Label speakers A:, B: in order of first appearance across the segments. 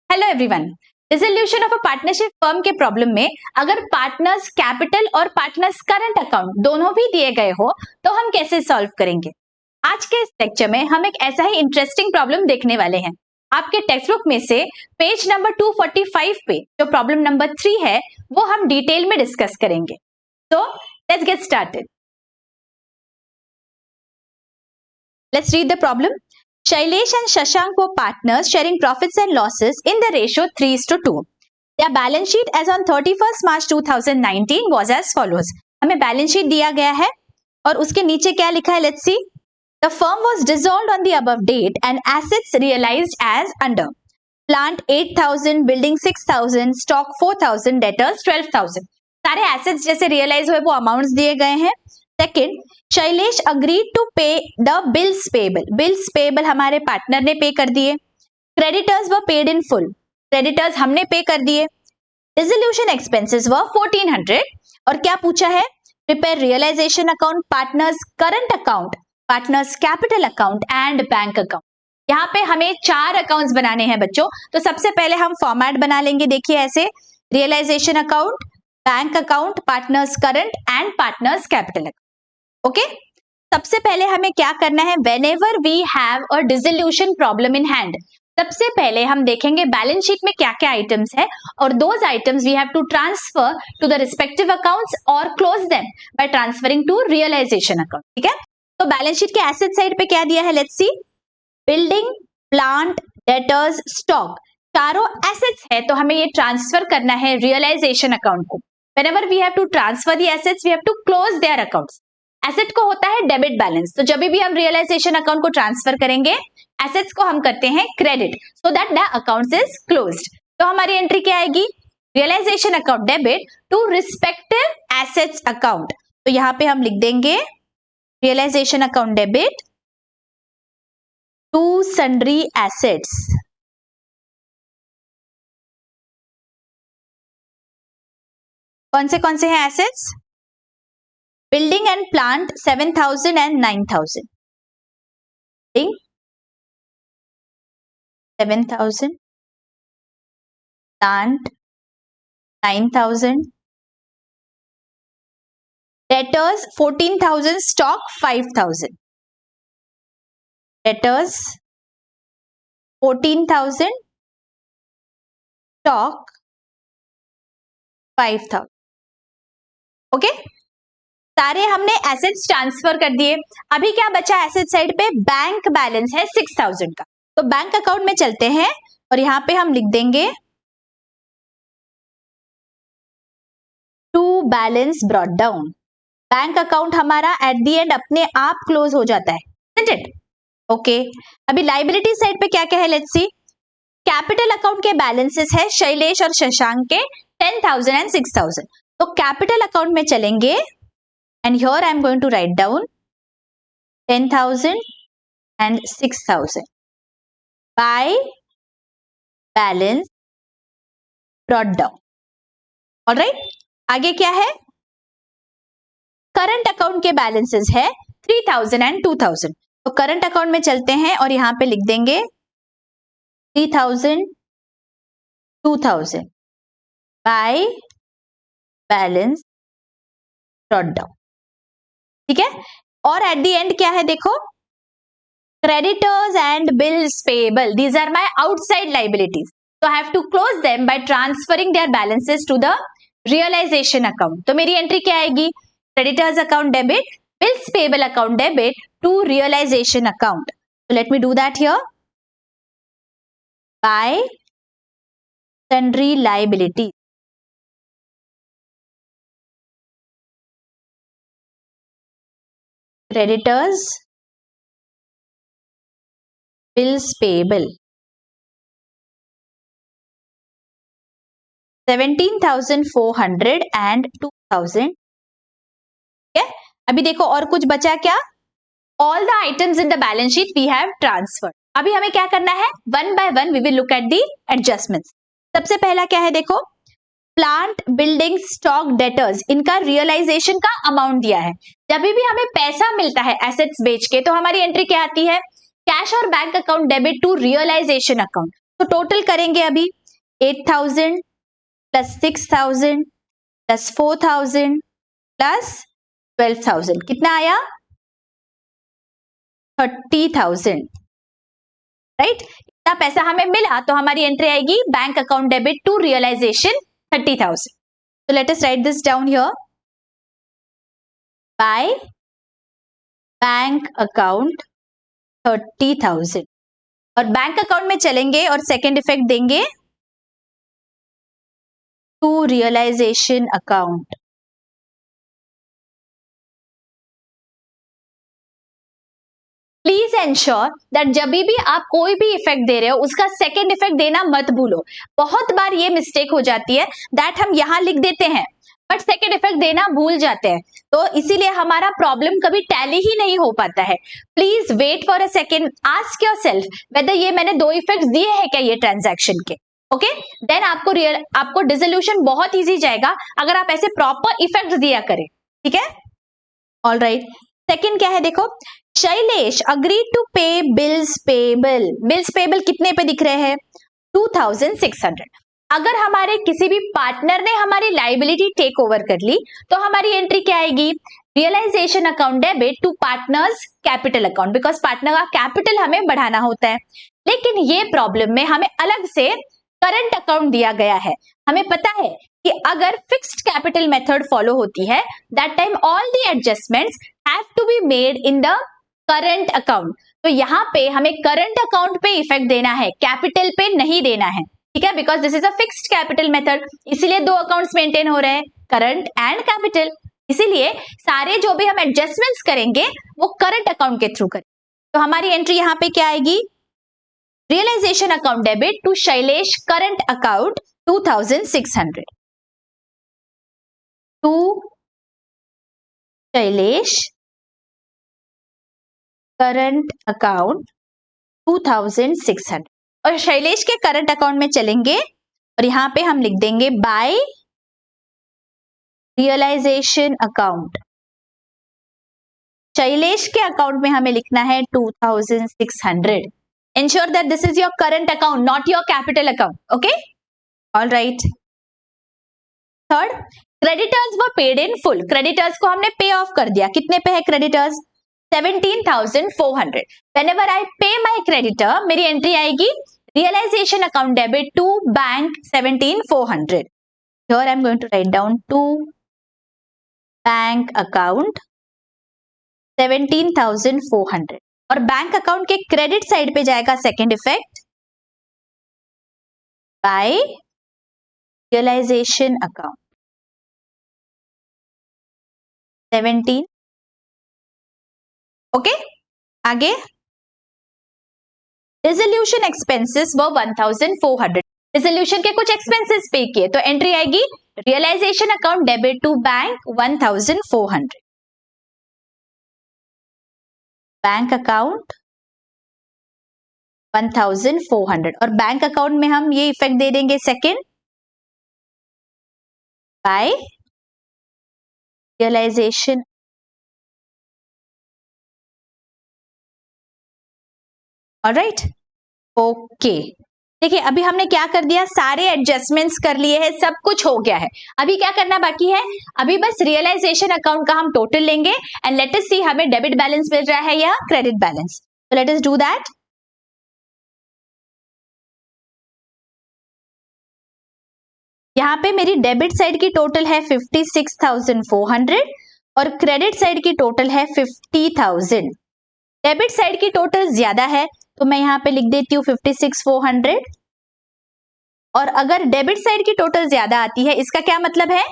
A: Hello everyone. Dissolution of a partnership firm के problem में अगर पार्टनर्स कैपिटल और पार्टनर्स करंट अकाउंट दोनों भी दिए गए हो तो हम कैसे सॉल्व करेंगे। आज के इस लेक्चर में हम एक ऐसा ही इंटरेस्टिंग प्रॉब्लम देखने वाले हैं। आपके टेक्स्ट बुक में से पेज नंबर 245 पे जो प्रॉब्लम नंबर 3 है वो हम डिटेल में डिस्कस करेंगे। तो let's get started. Let's read the problem. Shailesh and Shashank were partners sharing profits and losses in the ratio 3:2. Their balance sheet as on 31st March 2019 was as follows. हमें balance sheet दिया गया है और उसके नीचे क्या लिखा है, let's C. The firm was dissolved on the above date and assets realized as under. Plant 8,000, building 6,000, stock 4,000, debtors 12,000. सारे एसेट्स जैसे रियलाइज हुए वो अमाउंट्स दिए गए हैं. Second, Shailesh agreed to pay the bills payable. Bills payable हमारे partner ने pay कर दिए. Creditors were paid in full. Creditors हमने पे कर दिए. Dissolution expenses were 1400. और क्या पूछा है, prepare realisation account, partners current account, partners capital account and bank account. यहाँ पे हमें 4 अकाउंट्स बनाने हैं बच्चों. तो सबसे पहले हम फॉर्मेट बना लेंगे. देखिए ऐसे, realisation account, bank account, partners current and partners capital account. Okay, सबसे पहले हमें क्या करना है, whenever we have a dissolution problem in hand, सबसे पहले हम देखेंगे बैलेंस शीट में क्या क्या आइटम्स है और those items we have to transfer to the respective accounts or close them by transferring to realization account. ठीक है, तो बैलेंस शीट के एसेट साइड पे क्या दिया है, let's C. Building, plant, debtors, stock, चारों एसेट्स है तो हमें ये ट्रांसफर करना है रियलाइजेशन अकाउंट को. whenever we have to transfer the assets we have to close their accounts. Asset को होता है डेबिट बैलेंस, तो जब भी हम रियलाइजेशन अकाउंट को ट्रांसफर करेंगे एसेट्स को हम करते हैं credit, so that the account is closed. तो हमारी एंट्री क्या आएगी, realisation account debit to respective assets account. तो यहाँ पे हम लिख देंगे realisation account debit to sundry assets. कौन से हैं assets, building and plant 7,000 and 9,000. Building 7,000, plant 9,000, debtors 14,000, stock 5,000. Debtors 14,000, stock 5,000. Okay, सारे हमने एसेट्स ट्रांसफर कर दिए. अभी क्या बचा एसेट साइड पे, बैंक बैलेंस है 6,000 का. तो बैंक अकाउंट में चलते हैं और यहां पे हम लिख देंगे to balance brought down. Bank account हमारा एट द एंड अपने आप क्लोज हो जाता है, isn't it? ओके, अभी लाइबिलिटी साइड पे क्या क्या है, लेट्स सी. कैपिटल अकाउंट के बैलेंसेस है शैलेश और शशांक के 10,000 and 6,000. तो कैपिटल अकाउंट में चलेंगे and here I am going to write down 10,000 and 6,000 by balance brought down. All right, आगे क्या है, करंट अकाउंट के बैलेंसेस है 3,000 and 2,000. तो करंट अकाउंट में चलते हैं और यहां पे लिख देंगे 3,000 2,000 by balance brought down. ठीक है, और एट द एंड क्या है, देखो, creditors and bills payable, these are my outside liabilities, तो I have to close them by transferring their balances to the realisation account. तो मेरी एंट्री क्या आएगी, creditors account debit, bills payable account debit to realisation account. So let me do that here. By sundry liabilities. Creditors, bills payable, 17,400 and 2,000. ठीक है, अभी देखो और कुछ बचा क्या, all the items in the balance sheet we have transferred. अभी हमें क्या करना है, one by one we will look at the adjustments. सबसे पहला क्या है, देखो, प्लांट, बिल्डिंग, स्टॉक, डेटर्स, इनका रियलाइजेशन का अमाउंट दिया है. जब भी हमें पैसा मिलता है एसेट्स बेच के तो हमारी एंट्री क्या आती है, कैश और bank account debit to realisation account. तो टोटल करेंगे अभी 8,000 प्लस 6,000 प्लस 4,000 प्लस 12,000 कितना आया? 30,000, राइट? इतना पैसा हमें मिला तो हमारी एंट्री आएगी bank account debit to realisation 30,000. So let us write this down here. By bank account 30,000 और बैंक अकाउंट में चलेंगे और सेकेंड इफेक्ट देंगे to realisation account. Please ensure that जब भी आप कोई भी इफेक्ट दे रहे हो उसका सेकेंड इफेक्ट देना मत भूलो. बहुत बार ये मिस्टेक हो जाती है दैट हम यहां लिख देते हैं बट सेकेंड इफेक्ट देना भूल जाते हैं, तो इसीलिए हमारा प्रॉब्लम कभी टैली ही नहीं हो पाता है. Please wait for a second, ask yourself whether ये मैंने दो इफेक्ट्स दिए हैं क्या ये ट्रांजैक्शन के. ओके, देन आपको डिसोल्यूशन बहुत इजी जाएगा अगर आप ऐसे प्रॉपर इफेक्ट दिया करें. ठीक है, ऑल राइट. सेकेंड क्या है देखो, Shailesh agree to pay bills payable. Bills payable कितने पे दिख रहे हैं? 2,600. अगर हमारे किसी भी पार्टनर ने हमारी लाइबिलिटी टेक ओवर कर ली तो हमारी एंट्री क्या आएगी? Realisation account debit to partners capital account, because partner का कैपिटल हमें बढ़ाना होता है. लेकिन ये प्रॉब्लम में हमें अलग से करंट अकाउंट दिया गया है. हमें पता है कि अगर फिक्स्ड कैपिटल मेथड फॉलो होती है that time all the adjustments have to be made in the current account. तो यहाँ पे हमें करंट अकाउंट पे इफेक्ट देना है, कैपिटल पे नहीं देना है. ठीक है, because this is a fixed capital method, इसीलिए दो अकाउंट्स मेंटेन हो रहे हैं, करंट एंड कैपिटल. इसीलिए सारे जो भी हम एडजस्टमेंट्स करेंगे वो करंट अकाउंट के थ्रू करें. तो हमारी एंट्री यहाँ पे क्या आएगी? Realisation account debit to Shailesh current account 2,600 to Shailesh current account 2,600. और शैलेश के करंट अकाउंट में चलेंगे और यहां पे हम लिख देंगे बाय रियलाइजेशन अकाउंट. शैलेश के अकाउंट में हमें लिखना है 2,600. Ensure that this is your current account, not your capital account. Okay? All right. Third, creditors were paid in full. Creditors को हमने pay off कर दिया. कितने पे है creditors? 17,400. Whenever I pay my creditor, मेरी एंट्री आएगी realization account debit to bank 17,400. Here I am going to write down to bank account 17,400. और बैंक अकाउंट के क्रेडिट साइड पे जाएगा second effect by realisation account 17. Okay, आगे resolution expenses वो 1,400. Resolution के कुछ एक्सपेंसेस पे किए तो एंट्री आएगी realisation account debit to bank 1,400. Bank account 1,400 और बैंक अकाउंट में हम ये इफेक्ट दे देंगे second by realisation. Alright, okay. देखिए अभी हमने क्या कर दिया, सारे एडजस्टमेंट्स कर लिए हैं, सब कुछ हो गया है. अभी क्या करना बाकी है? अभी बस रियलाइजेशन अकाउंट का हम टोटल लेंगे एंड लेट अस सी हमें डेबिट बैलेंस मिल रहा है या क्रेडिट बैलेंस. तो लेट अस डू दैट. यहाँ पे मेरी डेबिट साइड की टोटल है 56,400 और क्रेडिट साइड की टोटल है 50,000. डेबिट साइड की टोटल ज्यादा है तो मैं यहाँ पे लिख देती हूँ 56,400. और अगर डेबिट साइड की टोटल ज्यादा आती है इसका क्या मतलब है?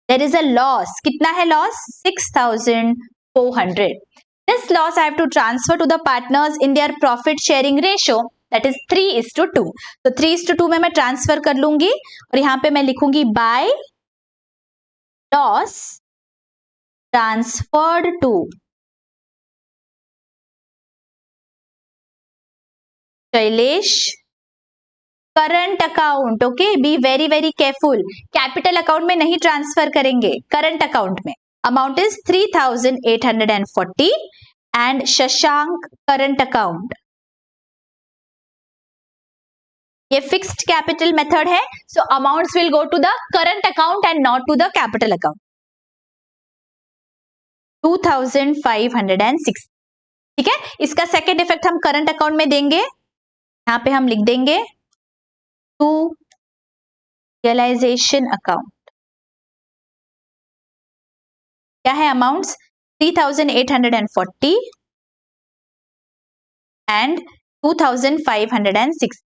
A: There is a loss. कितना है loss? 6,400. This loss I have to transfer to the partners in their profit sharing ratio that is 3:2. तो 3:2 में मैं ट्रांसफर कर लूंगी और यहाँ पे मैं लिखूंगी by loss transferred to Shailesh current account. Okay, be very very careful. Capital account में नहीं ट्रांसफर करेंगे, करंट अकाउंट में. Amount is 3,840 and Shashank current account ये फिक्स्ड कैपिटल मेथड है, so amounts will go to the current account and not to the capital account. 2506, ठीक है। इसका second effect हम करंट अकाउंट में देंगे, यहां पे हम लिख देंगे टू रियलाइजेशन अकाउंट। क्या है अमाउंट्स? 3840 एंड 2506।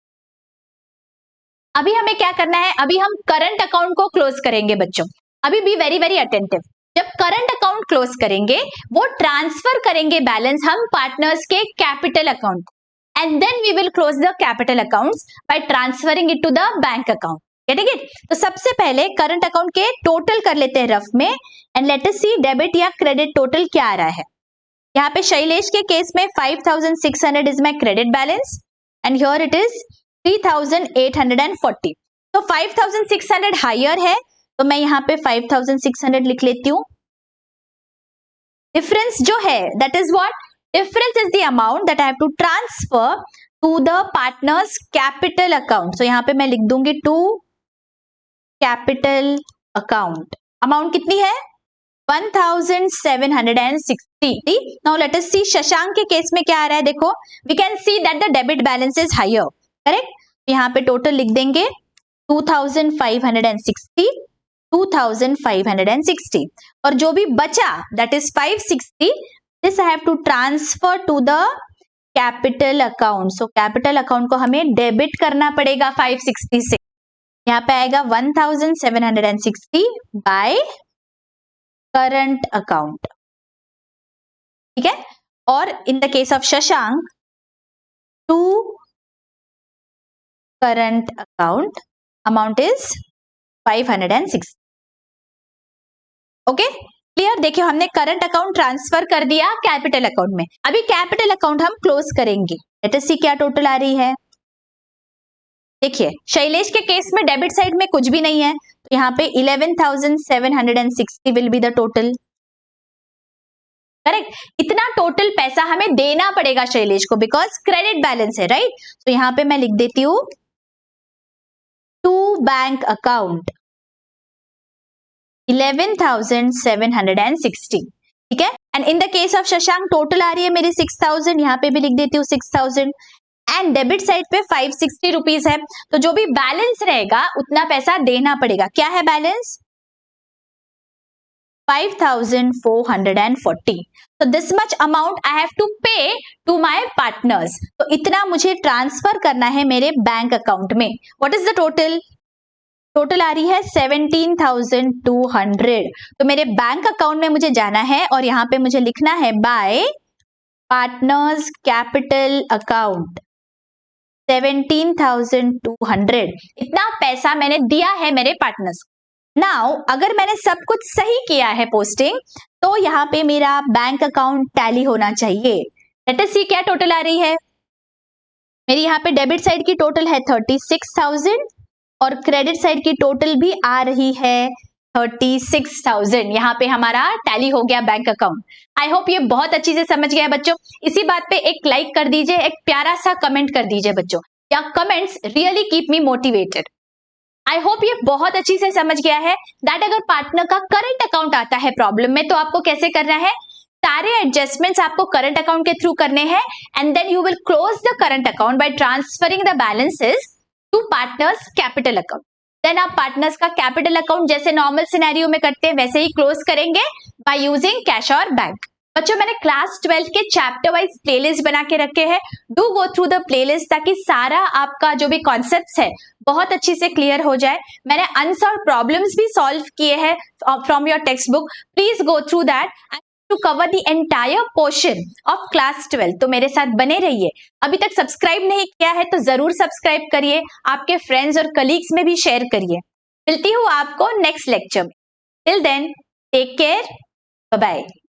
A: अभी हमें क्या करना है? अभी हम करंट अकाउंट को क्लोज करेंगे बच्चों। अभी बी वेरी वेरी अटेंटिव। जब करंट अकाउंट क्लोज करेंगे वो ट्रांसफर करेंगे बैलेंस हम पार्टनर्स के capital account, and then we will close the capital accounts by transferring it to the bank account. Getting it? तो सबसे पहले करंट अकाउंट के टोटल कर लेते हैं रफ में, and let us see debit या क्रेडिट टोटल क्या आ रहा है। यहाँ पे शैलेश के केस में 5600 is my credit balance and here it is 3840। तो 5600 हायर है, तो मैं यहाँ पे 5600 लिख लेती हूँ। डिफरेंस जो है that is what? Difference is the amount that I have to transfer to the partners capital account. So यहाँ पे मैं लिख दूंगी टू कैपिटल अकाउंट। अमाउंट कितनी है? 1760। Now let us see Shashank के केस में क्या आ रहा है। देखो, we can see that the debit balance is higher, correct. यहाँ पे टोटल लिख देंगे 2560 और जो भी बचा that is 560, this I have to transfer to the capital account. So capital account को हमें डेबिट करना पड़ेगा 560 से। यहाँ पे आएगा 1760 बाय करंट अकाउंट, ठीक है। और in the case of Shashank to current account amount is 560। Okay, clear? देखिए हमने करंट अकाउंट ट्रांसफर कर दिया कैपिटल अकाउंट में। अभी कैपिटल अकाउंट हम क्लोज करेंगे। लेट अस सी क्या टोटल आ रही है। देखिए शैलेश के केस में डेबिट साइड में कुछ भी नहीं है, तो यहाँ पे 11,760 will be the total, correct. इतना टोटल पैसा हमें देना पड़ेगा शैलेश को बिकॉज क्रेडिट बैलेंस है, राइट। तो यहाँ पे मैं लिख देती हूँ टू बैंक अकाउंट 11,760, ठीक है। And in the case of Shashank total आ रही है मेरी 6,000, यहाँ पे भी लिख देती हूँ 6,000 एंड डेबिट साइड पे 560 रुपीज है, तो जो भी बैलेंस रहेगा उतना पैसा देना पड़ेगा। क्या है बैलेंस? 5,440। तो this much amount I have to pay to my partners. तो इतना मुझे ट्रांसफर करना है मेरे बैंक अकाउंट में। What is the total? Total आ रही है 17,200। तो मेरे बैंक अकाउंट में मुझे जाना है और यहाँ पे मुझे लिखना है बाय पार्टनर्स कैपिटल अकाउंट 17,200। इतना पैसा मैंने दिया है मेरे पार्टनर्स को। नाउ अगर मैंने सब कुछ सही किया है पोस्टिंग, तो यहाँ पे मेरा बैंक अकाउंट टैली होना चाहिए। लेट अस सी क्या टोटल आ रही है। मेरी यहाँ पे डेबिट साइड की टोटल है 36,000 और क्रेडिट साइड की टोटल भी आ रही है 36,000। यहाँ पे हमारा टैली हो गया बैंक अकाउंट। आई होप ये बहुत अच्छी से समझ गया बच्चों। इसी बात पे एक लाइक कर दीजिए, एक प्यारा सा कमेंट कर दीजिए बच्चों। या comments really keep me motivated. I hope ये बहुत अच्छी से समझ गया है दैट अगर पार्टनर का करंट अकाउंट आता है प्रॉब्लम में, तो आपको कैसे करना है। सारे एडजस्टमेंट्स आपको करंट अकाउंट के थ्रू करने हैं and then you will close the current account by transferring the balances to partners capital account. Then आप पार्टनर्स का कैपिटल अकाउंट जैसे नॉर्मल सिनेरियो में करते हैं वैसे ही क्लोज करेंगे बाय यूजिंग कैश और बैंक। बच्चों मैंने क्लास 12 के चैप्टर वाइज प्लेलिस्ट बना के रखे हैं। Do go through the playlist ताकि सारा आपका जो भी कॉन्सेप्ट्स है बहुत अच्छी से क्लियर हो जाए। मैंने अनसॉल्व प्रॉब्लम्स भी सॉल्व किए हैं from your textbook. Please go through that to cover the entire portion of class 12। तो मेरे साथ बने रहिए। अभी तक सब्सक्राइब नहीं किया है तो जरूर सब्सक्राइब करिए, आपके फ्रेंड्स और कलीग्स में भी शेयर करिए। मिलती हूँ आपको नेक्स्ट लेक्चर में। Till then take care, bye bye.